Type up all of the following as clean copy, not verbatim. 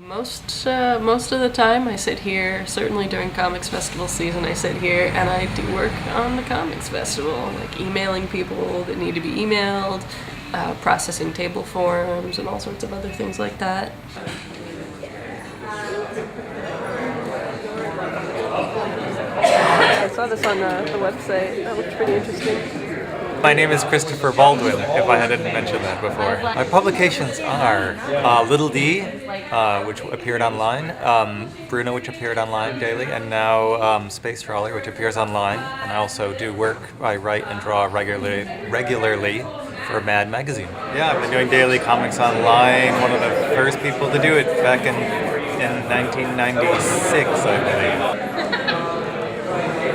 Most of the time I sit here, certainly during comics festival season I sit here and I do work on the comics festival, like emailing people that need to be emailed, processing table forms and all sorts of other things like that. I saw this on the website. That looks pretty interesting. My name is Christopher Baldwin, if I hadn't mentioned that before. My publications are Little D, which appeared online, Bruno, which appeared online daily, and now Space Trawler, which appears online. And I also do work, I write and draw regularly for Mad Magazine. Yeah, I've been doing daily comics online, one of the first people to do it back in 1996, I believe.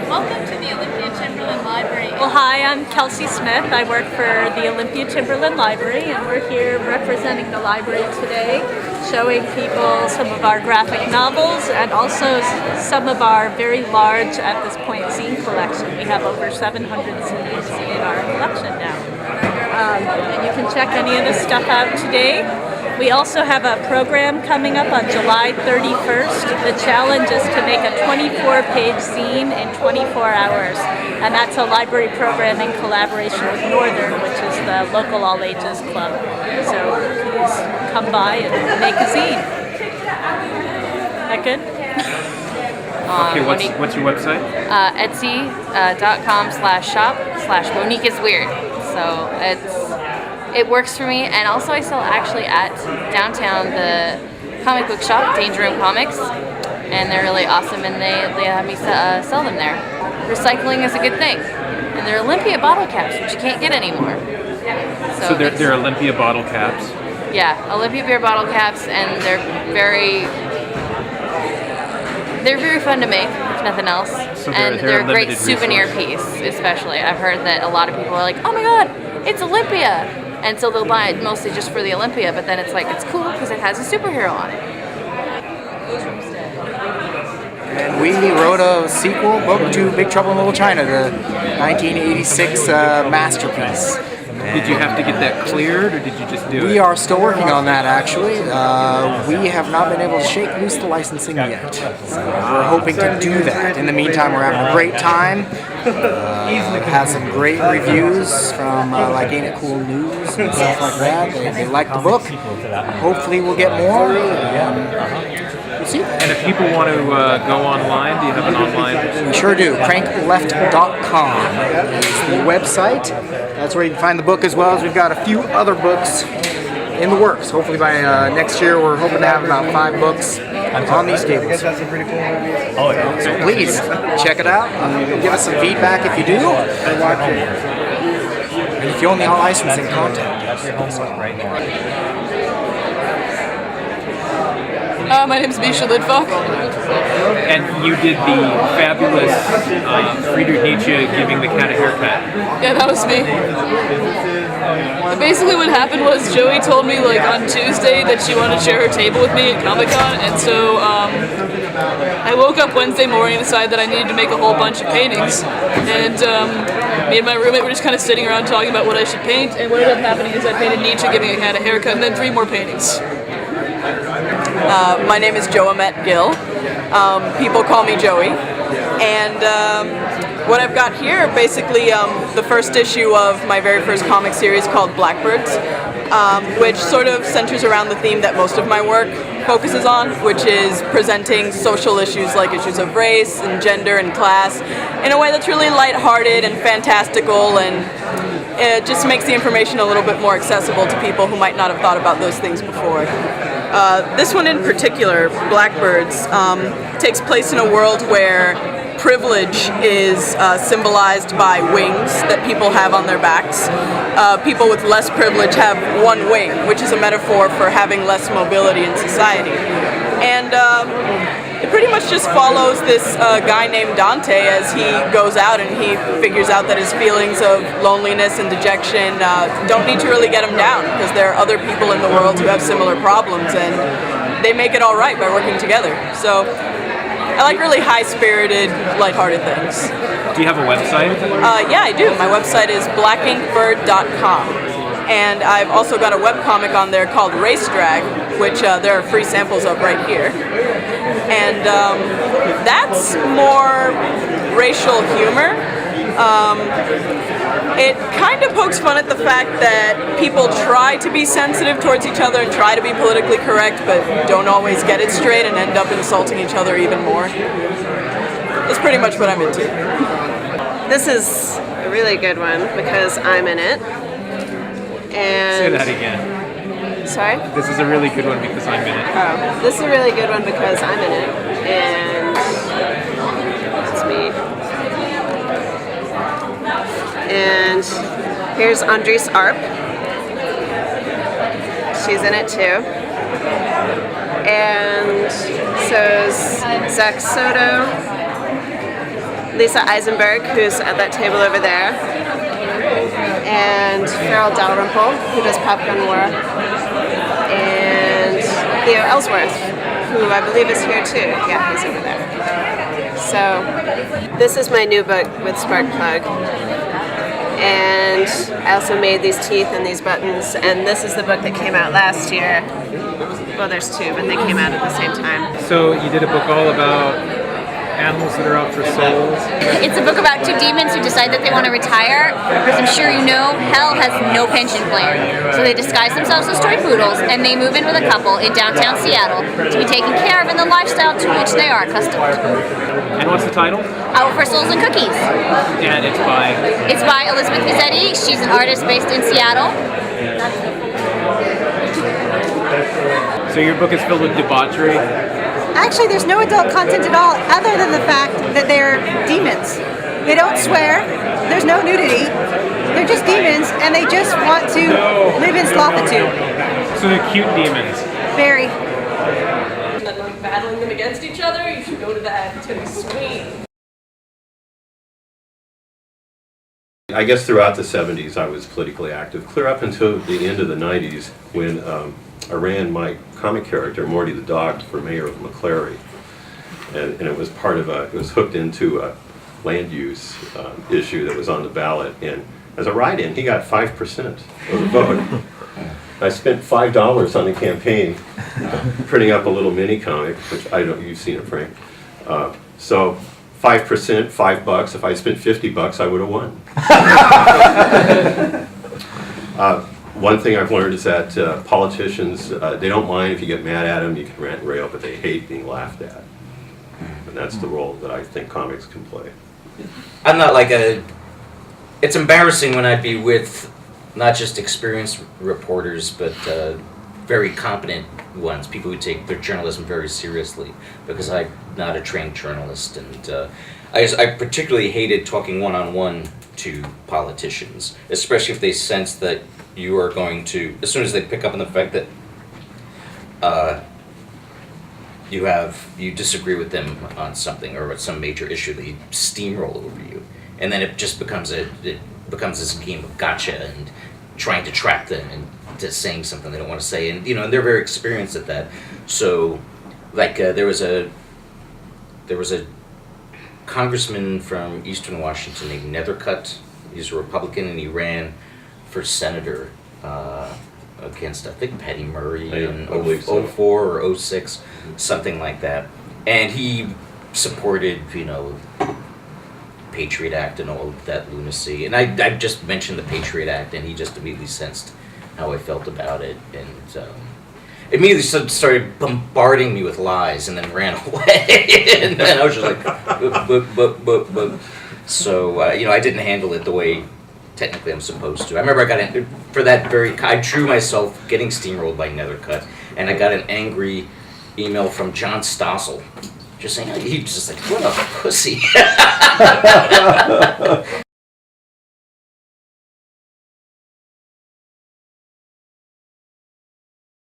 Welcome to the Olympia Chamberlain Library. Well, hi, I'm Kelsey Smith. I work for the Olympia Chamberlain Library, and we're here representing the library today, showing people some of our graphic novels and also some of our very large, at this point, zine collection. We have over 700 zines in our collection now. And you can check any of this stuff out today. We also have a program coming up on July 31st. The challenge is to make a 24-page zine in 24 hours. And that's a library program in collaboration with Northern, which is the local all-ages club. So please come by and make a zine. That good? Okay, what's your website? Etsy.com/shop/Monique is weird. So it works for me, and also I sell actually at downtown the comic book shop, Danger Room Comics, and they're really awesome, and they have me sell them there. Recycling is a good thing, and they're Olympia bottle caps, which you can't get anymore. So they're Olympia bottle caps? Yeah, Olympia beer bottle caps, and they're very fun to make, if nothing else. So and they're a great souvenir piece, especially. I've heard that a lot of people are like, oh my god, it's Olympia! And so they'll buy it mostly just for the Olympia, but then it's like, it's cool because it has a superhero on it. And we wrote a sequel book to Big Trouble in Little China, the 1986 masterpiece. Did you have to get that cleared, or did you just do it? We are still working on that, actually. We have not been able to shake loose the licensing yet. So we're hoping to do that. In the meantime, we're having a great time. We've had some great reviews from like Ain't It Cool News and stuff like that. They like the book. Hopefully we'll get more. We'll see. And if people want to go online, do you have an online? We sure do. Crankleft.com is the website. That's where you can find the book, as well as we've got a few other books in the works. Hopefully by next year, we're hoping to have about 5 books on these tables. So please check it out and give us some feedback if you do. And if you own the all licensing content. My name is Misha Lidfok. And you did the fabulous Friedrich Nietzsche giving the cat a haircut. Yeah, that was me. Basically what happened was Joey told me like on Tuesday that she wanted to share her table with me at Comic-Con, and so I woke up Wednesday morning and decided that I needed to make a whole bunch of paintings, and me and my roommate were just kind of sitting around talking about what I should paint, and what ended up happening is I painted Nietzsche giving a cat a haircut, and then 3 more paintings. My name is Joamet Gill. People call me Joey. And what I've got here, basically the first issue of my very first comic series called Blackbirds, which sort of centers around the theme that most of my work focuses on, which is presenting social issues like issues of race and gender and class in a way that's really lighthearted and fantastical, and it just makes the information a little bit more accessible to people who might not have thought about those things before. This one in particular, Blackbirds, takes place in a world where privilege is symbolized by wings that people have on their backs. People with less privilege have one wing, which is a metaphor for having less mobility in society. And it pretty much just follows this guy named Dante as he goes out and he figures out that his feelings of loneliness and dejection don't need to really get him down, because there are other people in the world who have similar problems, and they make it all right by working together. So I like really high-spirited, lighthearted things. Do you have a website? Yeah, I do. My website is blackinkbird.com. And I've also got a webcomic on there called Race Drag, which there are free samples of right here. And that's more racial humor. It kind of pokes fun at the fact that people try to be sensitive towards each other and try to be politically correct, but don't always get it straight and end up insulting each other even more. That's pretty much what I'm into. This is a really good one because I'm in it. And Say that again. Sorry? This is a really good one because I'm in it. Oh, this is a really good one because I'm in it. And it's me. And here's Andres Arp. She's in it too. And so is Zach Soto, Lisa Eisenberg, who's at that table over there, and Farrell Dalrymple, who does Popgun War, and Theo Ellsworth, who I believe is here too. Yeah, he's over there. So this is my new book with Sparkplug. And I also made these teeth and these buttons, and this is the book that came out last year. Well, there's two, but they came out at the same time. So you did a book all about animals that are out for souls. It's a book about two demons who decide that they want to retire. As I'm sure you know, hell has no pension plan. So they disguise themselves as toy poodles, and they move in with a couple in downtown Seattle to be taken care of in the lifestyle to which they are accustomed. And what's the title? Out for Souls and Cookies. And it's by? It's by Elizabeth Gazzetti. She's an artist based in Seattle. So your book is filled with debauchery? Actually, there's no adult content at all other than the fact that they're demons. They don't swear, there's no nudity, they're just demons, and they just want to live in slothitude. So they're cute demons. Very. Like battling them against each other, you should go to that. It's gonna be sweet. I guess throughout the 70s I was politically active, clear up until the end of the 90s when I ran my comic character, Morty the Dog, for mayor of McClary. And it was part of it was hooked into a land use issue that was on the ballot. And as a write-in, he got 5% of the vote. I spent $5 on the campaign printing up a little mini comic, which you've seen it, Frank. So 5%, $5. If I spent $50, I would have won. One thing I've learned is that politicians, they don't mind if you get mad at them, you can rant and rail, but they hate being laughed at. And that's the role that I think comics can play. I'm not like it's embarrassing when I'd be with not just experienced reporters, but very competent ones, people who take their journalism very seriously, because I'm not a trained journalist, and I particularly hated talking one-on-one to politicians, especially if they sense that you are going to, as soon as they pick up on the fact that you disagree with them on something or some major issue, they steamroll over you, and then it just becomes this game of gotcha and trying to trap them into saying something they don't want to say, and and they're very experienced at that. So, like there was a congressman from Eastern Washington named Nethercutt. He's a Republican, and he ran for senator against, I think, Patty Murray in 04 or 06, something like that. And he supported, Patriot Act and all of that lunacy. And I just mentioned the Patriot Act, and he just immediately sensed how I felt about it, and immediately started bombarding me with lies, and then ran away. And then I was just like, but. So, I didn't handle it the way technically I'm supposed to. I remember I got in, for that I drew myself getting steamrolled by Nethercutt, and I got an angry email from John Stossel, just saying, he was just like, what a pussy.